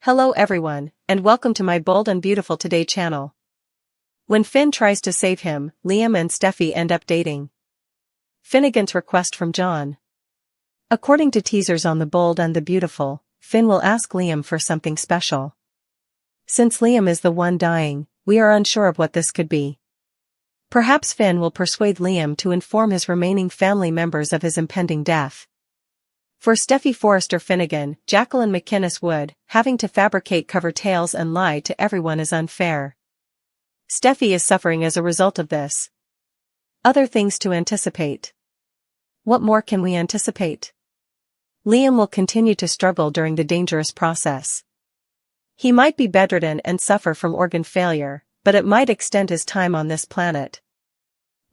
Hello everyone, and welcome to my Bold and Beautiful Today channel. When Finn tries to save him, Liam and Steffy end up dating. Finnegan's request from John. According to teasers on The Bold and the Beautiful, Finn will ask Liam for something special. Since Liam is the one dying, we are unsure of what this could be. Perhaps Finn will persuade Liam to inform his remaining family members of his impending death. For Steffy Forrester Finnegan, Jacqueline McInnes would, having to fabricate cover tales and lie to everyone is unfair. Steffy is suffering as a result of this. Other things to anticipate. What more can we anticipate? Liam will continue to struggle during the dangerous process. He might be bedridden and suffer from organ failure, but it might extend his time on this planet.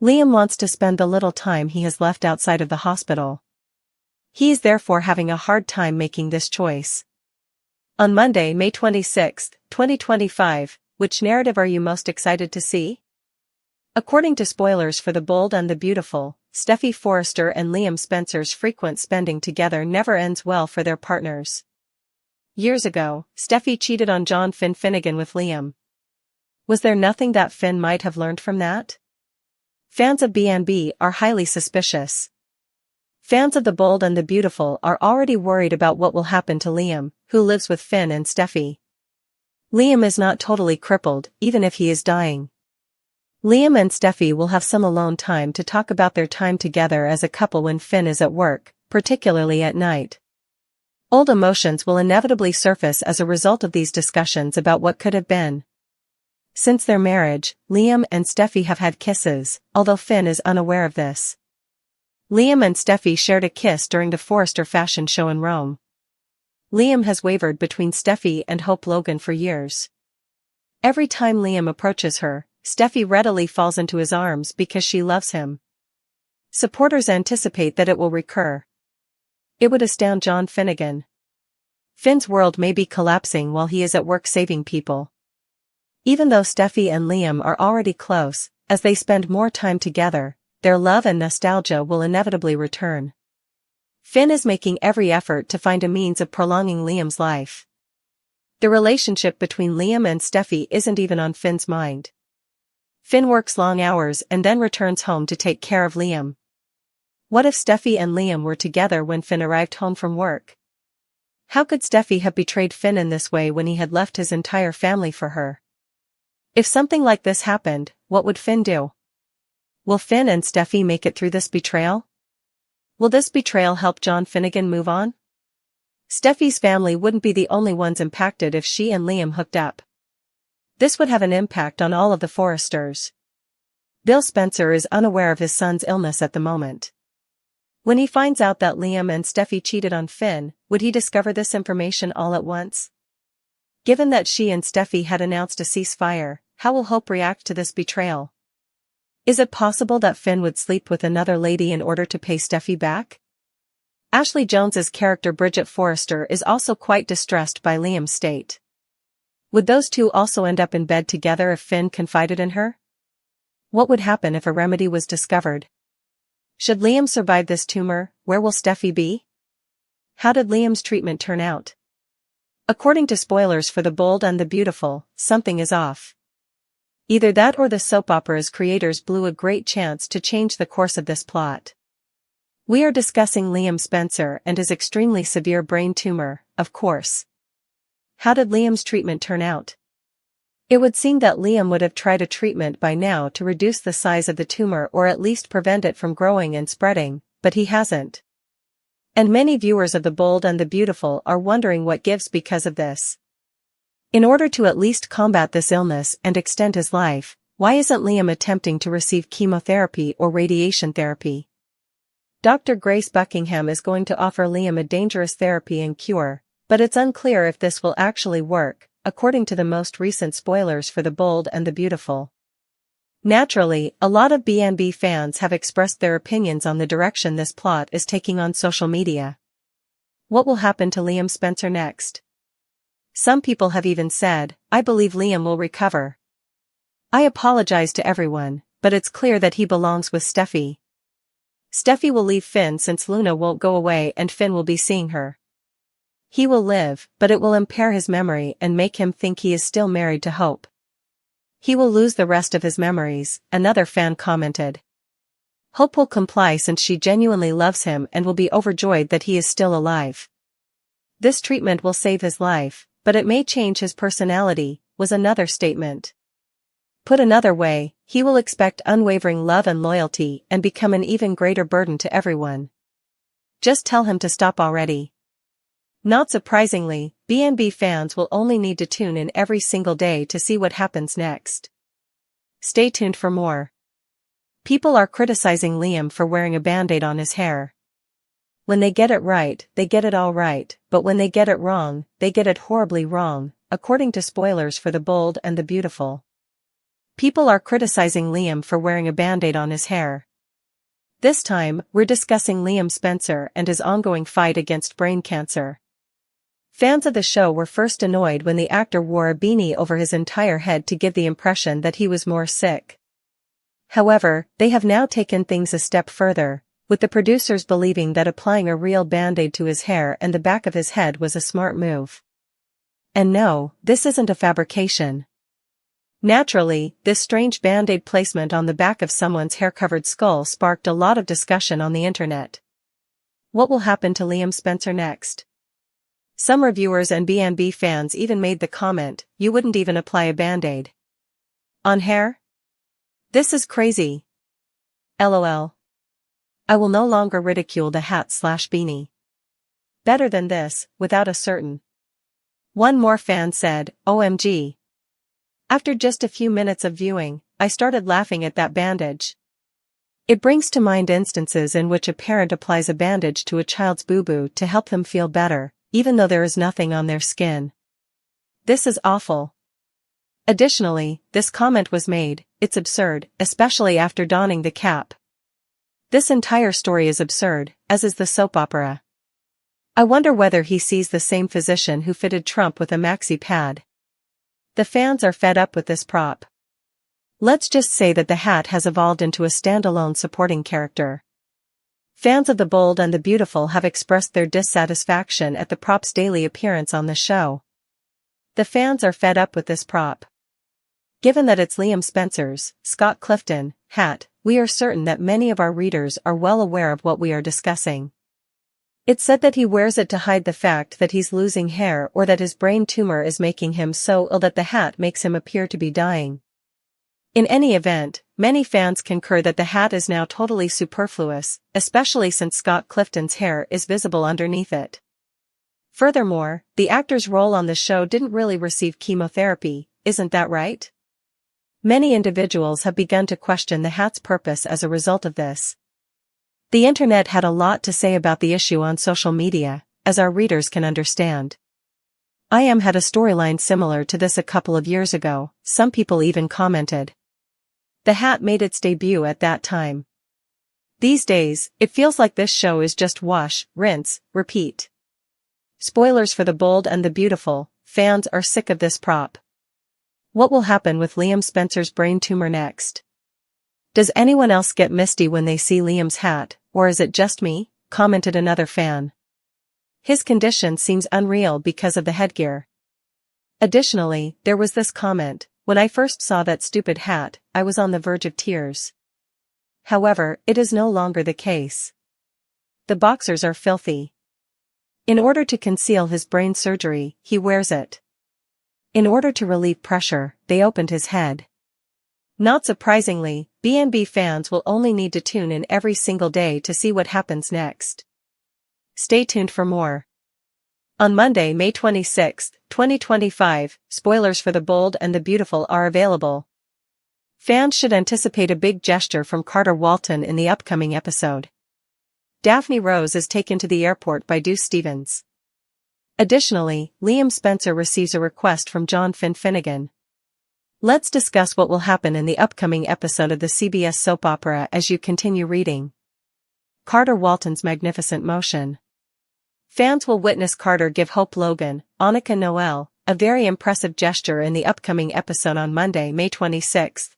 Liam wants to spend the little time he has left outside of the hospital. He is therefore having a hard time making this choice. On Monday, May 26, 2025, which narrative are you most excited to see? According to spoilers for The Bold and the Beautiful, Steffy Forrester and Liam Spencer's frequent spending together never ends well for their partners. Years ago, Steffy cheated on John Finn Finnegan with Liam. Was there nothing that Finn might have learned from that? Fans of B&B are highly suspicious. Fans of The Bold and the Beautiful are already worried about what will happen to Liam, who lives with Finn and Steffy. Liam is not totally crippled, even if he is dying. Liam and Steffy will have some alone time to talk about their time together as a couple when Finn is at work, particularly at night. Old emotions will inevitably surface as a result of these discussions about what could have been. Since their marriage, Liam and Steffy have had kisses, although Finn is unaware of this. Liam and Steffy shared a kiss during the Forrester fashion show in Rome. Liam has wavered between Steffy and Hope Logan for years. Every time Liam approaches her, Steffy readily falls into his arms because she loves him. Supporters anticipate that it will recur. It would astound John Finnegan. Finn's world may be collapsing while he is at work saving people. Even though Steffy and Liam are already close, as they spend more time together, their love and nostalgia will inevitably return. Finn is making every effort to find a means of prolonging Liam's life. The relationship between Liam and Steffy isn't even on Finn's mind. Finn works long hours and then returns home to take care of Liam. What if Steffy and Liam were together when Finn arrived home from work? How could Steffy have betrayed Finn in this way when he had left his entire family for her? If something like this happened, what would Finn do? Will Finn and Steffy make it through this betrayal? Will this betrayal help John Finnegan move on? Steffy's family wouldn't be the only ones impacted if she and Liam hooked up. This would have an impact on all of the Forresters. Bill Spencer is unaware of his son's illness at the moment. When he finds out that Liam and Steffy cheated on Finn, would he discover this information all at once? Given that she and Steffy had announced a ceasefire, how will Hope react to this betrayal? Is it possible that Finn would sleep with another lady in order to pay Steffy back? Ashley Jones's character Bridget Forrester is also quite distressed by Liam's state. Would those two also end up in bed together if Finn confided in her? What would happen if a remedy was discovered? Should Liam survive this tumor, where will Steffy be? How did Liam's treatment turn out? According to spoilers for The Bold and the Beautiful, something is off. Either that or the soap opera's creators blew a great chance to change the course of this plot. We are discussing Liam Spencer and his extremely severe brain tumor, of course. How did Liam's treatment turn out? It would seem that Liam would have tried a treatment by now to reduce the size of the tumor or at least prevent it from growing and spreading, but he hasn't. And many viewers of The Bold and the Beautiful are wondering what gives because of this. In order to at least combat this illness and extend his life, why isn't Liam attempting to receive chemotherapy or radiation therapy? Dr. Grace Buckingham is going to offer Liam a dangerous therapy and cure, but it's unclear if this will actually work, according to the most recent spoilers for The Bold and the Beautiful. Naturally, a lot of B&B fans have expressed their opinions on the direction this plot is taking on social media. What will happen to Liam Spencer next? Some people have even said, "I believe Liam will recover." I apologize to everyone, but it's clear that he belongs with Steffy. Steffy will leave Finn since Luna won't go away and Finn will be seeing her. He will live, but it will impair his memory and make him think he is still married to Hope. He will lose the rest of his memories, another fan commented. Hope will comply since she genuinely loves him and will be overjoyed that he is still alive. This treatment will save his life, but it may change his personality, was another statement. Put another way, he will expect unwavering love and loyalty and become an even greater burden to everyone. Just tell him to stop already. Not surprisingly, BNB fans will only need to tune in every single day to see what happens next. Stay tuned for more. People are criticizing Liam for wearing a band-aid on his hair. When they get it right, they get it all right, but when they get it wrong, they get it horribly wrong, according to spoilers for The Bold and the Beautiful. People are criticizing Liam for wearing a band-aid on his hair. This time, we're discussing Liam Spencer and his ongoing fight against brain cancer. Fans of the show were first annoyed when the actor wore a beanie over his entire head to give the impression that he was more sick. However, they have now taken things a step further, with the producers believing that applying a real band-aid to his hair and the back of his head was a smart move. And no, this isn't a fabrication. Naturally, this strange band-aid placement on the back of someone's hair-covered skull sparked a lot of discussion on the internet. What will happen to Liam Spencer next? Some reviewers and BNB fans even made the comment, "You wouldn't even apply a band-aid on hair? This is crazy. LOL. I will no longer ridicule the hat/beanie. Better than this, without a certain." One more fan said, "OMG. After just a few minutes of viewing, I started laughing at that bandage. It brings to mind instances in which a parent applies a bandage to a child's boo-boo to help them feel better, even though there is nothing on their skin. This is awful." Additionally, this comment was made, "It's absurd, especially after donning the cap. This entire story is absurd, as is the soap opera. I wonder whether he sees the same physician who fitted Trump with a maxi pad." The fans are fed up with this prop. Let's just say that the hat has evolved into a standalone supporting character. Fans of The Bold and the Beautiful have expressed their dissatisfaction at the prop's daily appearance on the show. The fans are fed up with this prop. Given that it's Liam Spencer's, Scott Clifton, hat, we are certain that many of our readers are well aware of what we are discussing. It's said that he wears it to hide the fact that he's losing hair or that his brain tumor is making him so ill that the hat makes him appear to be dying. In any event, many fans concur that the hat is now totally superfluous, especially since Scott Clifton's hair is visible underneath it. Furthermore, the actor's role on the show didn't really receive chemotherapy, isn't that right? Many individuals have begun to question the hat's purpose as a result of this. The internet had a lot to say about the issue on social media, as our readers can understand. IM had a storyline similar to this a couple of years ago, some people even commented. The hat made its debut at that time. These days, it feels like this show is just wash, rinse, repeat. Spoilers for The Bold and the Beautiful, fans are sick of this prop. What will happen with Liam Spencer's brain tumor next? Does anyone else get misty when they see Liam's hat, or is it just me? Commented another fan. His condition seems unreal because of the headgear. Additionally, there was this comment, "When I first saw that stupid hat, I was on the verge of tears." However, it is no longer the case. The boxers are filthy. In order to conceal his brain surgery, he wears it. In order to relieve pressure, they opened his head. Not surprisingly, BNB fans will only need to tune in every single day to see what happens next. Stay tuned for more. On Monday, May 26, 2025, spoilers for The Bold and the Beautiful are available. Fans should anticipate a big gesture from Carter Walton in the upcoming episode. Daphne Rose is taken to the airport by Deuce Stevens. Additionally, Liam Spencer receives a request from John Finnegan. Let's discuss what will happen in the upcoming episode of the CBS soap opera as you continue reading. Carter Walton's magnificent motion. Fans will witness Carter give Hope Logan, Annika Noel, a very impressive gesture in the upcoming episode on Monday, May 26.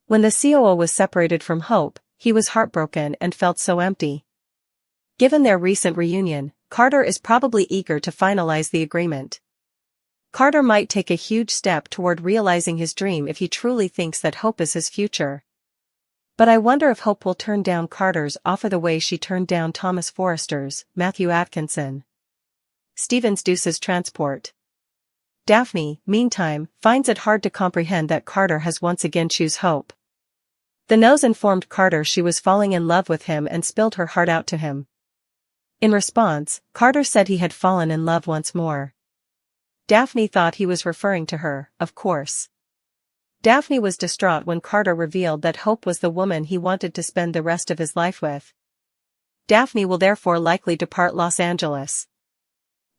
When the COO was separated from Hope, he was heartbroken and felt so empty. Given their recent reunion, Carter is probably eager to finalize the agreement. Carter might take a huge step toward realizing his dream if he truly thinks that Hope is his future. But I wonder if Hope will turn down Carter's offer the way she turned down Thomas Forrester's, Matthew Atkinson. Stevens Deuce's transport. Daphne, meantime, finds it hard to comprehend that Carter has once again choose Hope. The nose informed Carter she was falling in love with him and spilled her heart out to him. In response, Carter said he had fallen in love once more. Daphne thought he was referring to her, of course. Daphne was distraught when Carter revealed that Hope was the woman he wanted to spend the rest of his life with. Daphne will therefore likely depart Los Angeles.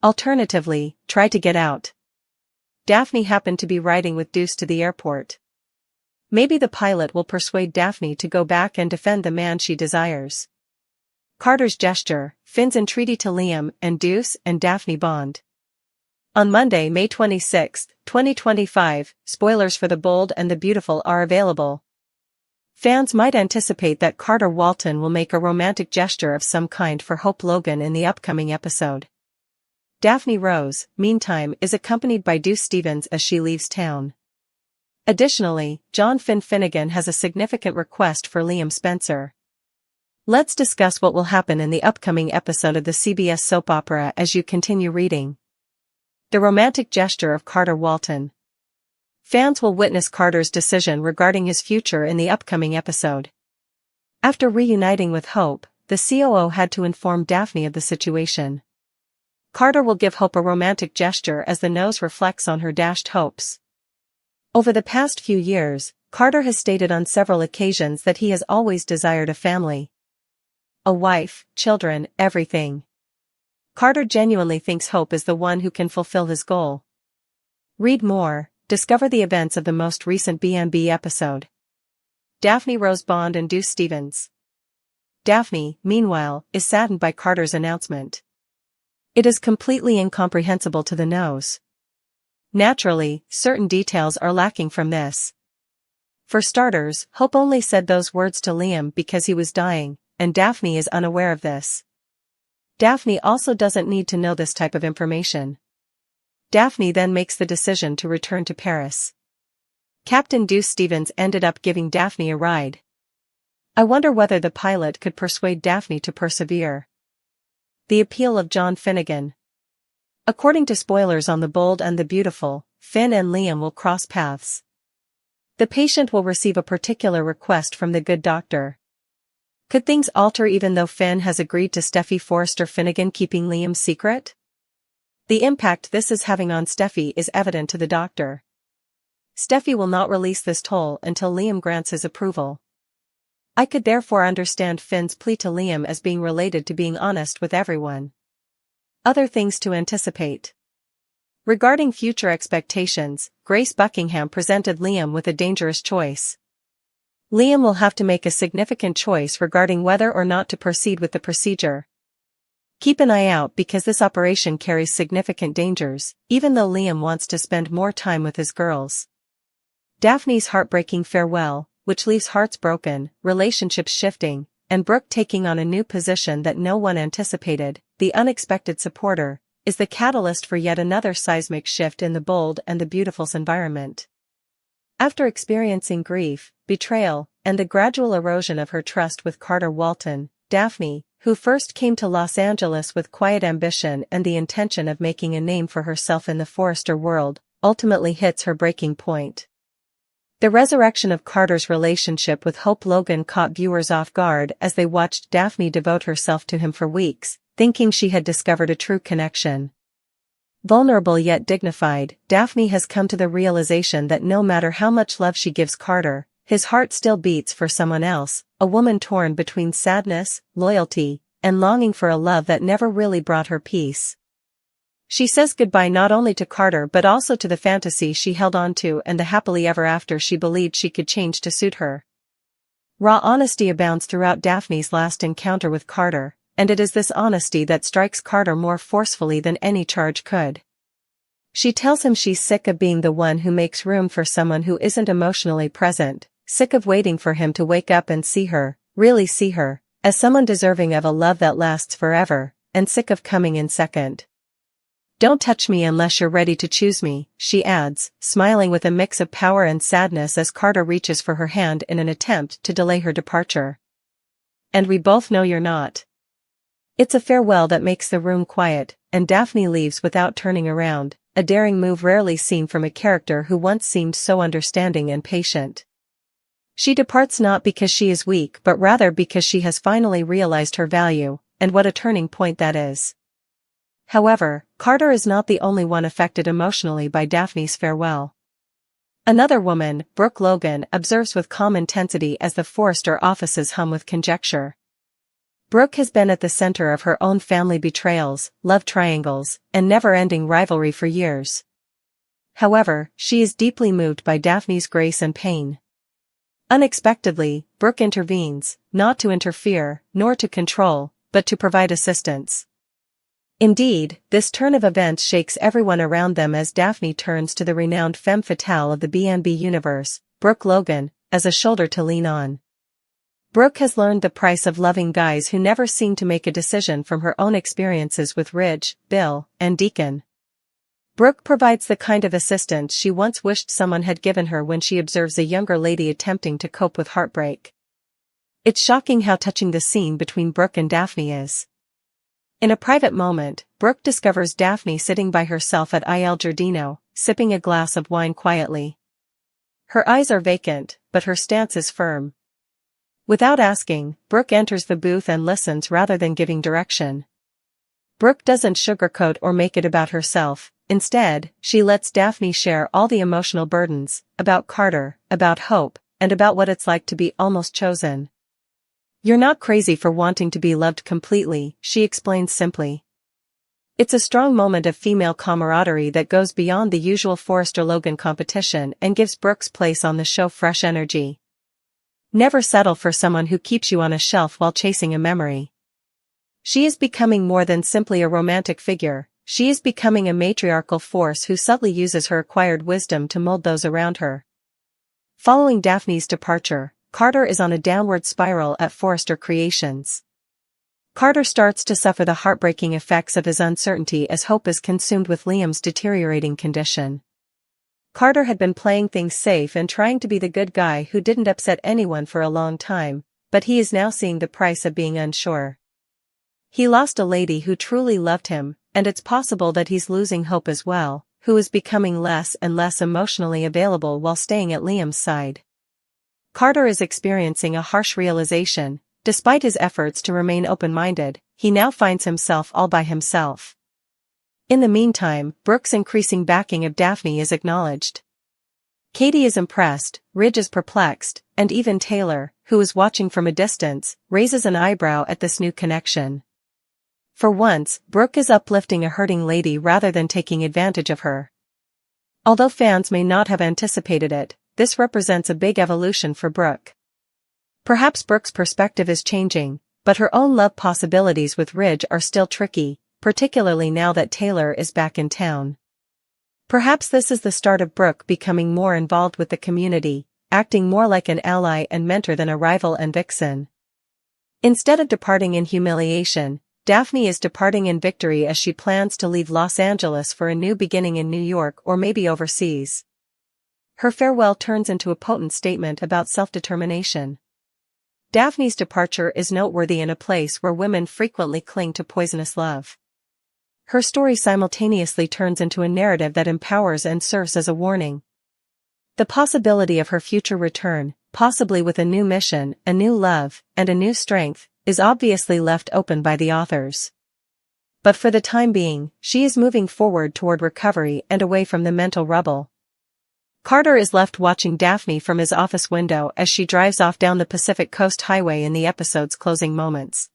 Alternatively, try to get out. Daphne happened to be riding with Deuce to the airport. Maybe the pilot will persuade Daphne to go back and defend the man she desires. Carter's gesture, Finn's entreaty to Liam, and Deuce and Daphne bond. On Monday, May 26, 2025, spoilers for The Bold and the Beautiful are available. Fans might anticipate that Carter Walton will make a romantic gesture of some kind for Hope Logan in the upcoming episode. Daphne Rose, meantime, is accompanied by Deuce Stevens as she leaves town. Additionally, John Finnegan has a significant request for Liam Spencer. Let's discuss what will happen in the upcoming episode of the CBS soap opera as you continue reading. The romantic gesture of Carter Walton. Fans will witness Carter's decision regarding his future in the upcoming episode. After reuniting with Hope, the COO had to inform Daphne of the situation. Carter will give Hope a romantic gesture as the nose reflects on her dashed hopes. Over the past few years, Carter has stated on several occasions that he has always desired a family. A wife, children, everything. Carter genuinely thinks Hope is the one who can fulfill his goal. Read more, discover the events of the most recent BMB episode. Daphne Rose Bond and Deuce Stevens. Daphne, meanwhile, is saddened by Carter's announcement. It is completely incomprehensible to the nose. Naturally, certain details are lacking from this. For starters, Hope only said those words to Liam because he was dying, and Daphne is unaware of this. Daphne also doesn't need to know this type of information. Daphne then makes the decision to return to Paris. Captain Deuce Stevens ended up giving Daphne a ride. I wonder whether the pilot could persuade Daphne to persevere. The appeal of John Finnegan. According to spoilers on The Bold and the Beautiful, Finn and Liam will cross paths. The patient will receive a particular request from the good doctor. Could things alter even though Finn has agreed to Steffy Forrester Finnegan keeping Liam's secret? The impact this is having on Steffy is evident to the doctor. Steffy will not release this toll until Liam grants his approval. I could therefore understand Finn's plea to Liam as being related to being honest with everyone. Other things to anticipate. Regarding future expectations, Grace Buckingham presented Liam with a dangerous choice. Liam will have to make a significant choice regarding whether or not to proceed with the procedure. Keep an eye out because this operation carries significant dangers, even though Liam wants to spend more time with his girls. Daphne's heartbreaking farewell, which leaves hearts broken, relationships shifting, and Brooke taking on a new position that no one anticipated, the unexpected supporter, is the catalyst for yet another seismic shift in The Bold and the Beautiful's environment. After experiencing grief, betrayal, and the gradual erosion of her trust with Carter Walton, Daphne, who first came to Los Angeles with quiet ambition and the intention of making a name for herself in the Forrester world, ultimately hits her breaking point. The resurrection of Carter's relationship with Hope Logan caught viewers off guard as they watched Daphne devote herself to him for weeks, thinking she had discovered a true connection. Vulnerable yet dignified, Daphne has come to the realization that no matter how much love she gives Carter, his heart still beats for someone else, a woman torn between sadness, loyalty, and longing for a love that never really brought her peace. She says goodbye not only to Carter but also to the fantasy she held on to and the happily ever after she believed she could change to suit her. Raw honesty abounds throughout Daphne's last encounter with Carter, and it is this honesty that strikes Carter more forcefully than any charge could. She tells him she's sick of being the one who makes room for someone who isn't emotionally present, sick of waiting for him to wake up and see her, really see her, as someone deserving of a love that lasts forever, and sick of coming in second. Don't touch me unless you're ready to choose me, she adds, smiling with a mix of power and sadness as Carter reaches for her hand in an attempt to delay her departure. And we both know you're not. It's a farewell that makes the room quiet, and Daphne leaves without turning around, a daring move rarely seen from a character who once seemed so understanding and patient. She departs not because she is weak but rather because she has finally realized her value, and what a turning point that is. However, Carter is not the only one affected emotionally by Daphne's farewell. Another woman, Brooke Logan, observes with calm intensity as the Forrester offices hum with conjecture. Brooke has been at the center of her own family betrayals, love triangles, and never-ending rivalry for years. However, she is deeply moved by Daphne's grace and pain. Unexpectedly, Brooke intervenes, not to interfere, nor to control, but to provide assistance. Indeed, this turn of events shakes everyone around them as Daphne turns to the renowned femme fatale of the B&B universe, Brooke Logan, as a shoulder to lean on. Brooke has learned the price of loving guys who never seem to make a decision from her own experiences with Ridge, Bill, and Deacon. Brooke provides the kind of assistance she once wished someone had given her when she observes a younger lady attempting to cope with heartbreak. It's shocking how touching the scene between Brooke and Daphne is. In a private moment, Brooke discovers Daphne sitting by herself at Il Giardino, sipping a glass of wine quietly. Her eyes are vacant, but her stance is firm. Without asking, Brooke enters the booth and listens rather than giving direction. Brooke doesn't sugarcoat or make it about herself. Instead, she lets Daphne share all the emotional burdens, about Carter, about hope, and about what it's like to be almost chosen. You're not crazy for wanting to be loved completely, she explains simply. It's a strong moment of female camaraderie that goes beyond the usual Forrester-Logan competition and gives Brooke's place on the show fresh energy. Never settle for someone who keeps you on a shelf while chasing a memory. She is becoming more than simply a romantic figure, she is becoming a matriarchal force who subtly uses her acquired wisdom to mold those around her. Following Daphne's departure, Carter is on a downward spiral at Forrester Creations. Carter starts to suffer the heartbreaking effects of his uncertainty as hope is consumed with Liam's deteriorating condition. Carter had been playing things safe and trying to be the good guy who didn't upset anyone for a long time, but he is now seeing the price of being unsure. He lost a lady who truly loved him, and it's possible that he's losing hope as well, who is becoming less and less emotionally available while staying at Liam's side. Carter is experiencing a harsh realization. Despite his efforts to remain open-minded, he now finds himself all by himself. In the meantime, Brooke's increasing backing of Daphne is acknowledged. Katie is impressed, Ridge is perplexed, and even Taylor, who is watching from a distance, raises an eyebrow at this new connection. For once, Brooke is uplifting a hurting lady rather than taking advantage of her. Although fans may not have anticipated it, this represents a big evolution for Brooke. Perhaps Brooke's perspective is changing, but her own love possibilities with Ridge are still tricky, particularly now that Taylor is back in town. Perhaps this is the start of Brooke becoming more involved with the community, acting more like an ally and mentor than a rival and vixen. Instead of departing in humiliation, Daphne is departing in victory as she plans to leave Los Angeles for a new beginning in New York or maybe overseas. Her farewell turns into a potent statement about self-determination. Daphne's departure is noteworthy in a place where women frequently cling to poisonous love. Her story simultaneously turns into a narrative that empowers and serves as a warning. The possibility of her future return, possibly with a new mission, a new love, and a new strength, is obviously left open by the authors. But for the time being, she is moving forward toward recovery and away from the mental rubble. Carter is left watching Daphne from his office window as she drives off down the Pacific Coast Highway in the episode's closing moments.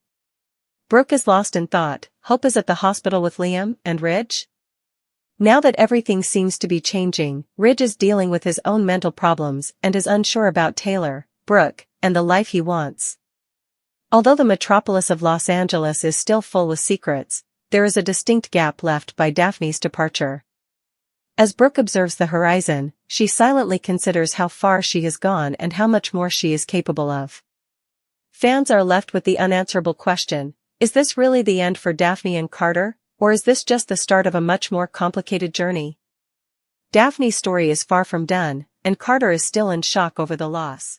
Brooke is lost in thought. Hope is at the hospital with Liam and Ridge. Now that everything seems to be changing, Ridge is dealing with his own mental problems and is unsure about Taylor, Brooke, and the life he wants. Although the metropolis of Los Angeles is still full with secrets, there is a distinct gap left by Daphne's departure. As Brooke observes the horizon, she silently considers how far she has gone and how much more she is capable of. Fans are left with the unanswerable question, Is this really the end for Daphne and Carter, or is this just the start of a much more complicated journey? Daphne's story is far from done, and Carter is still in shock over the loss.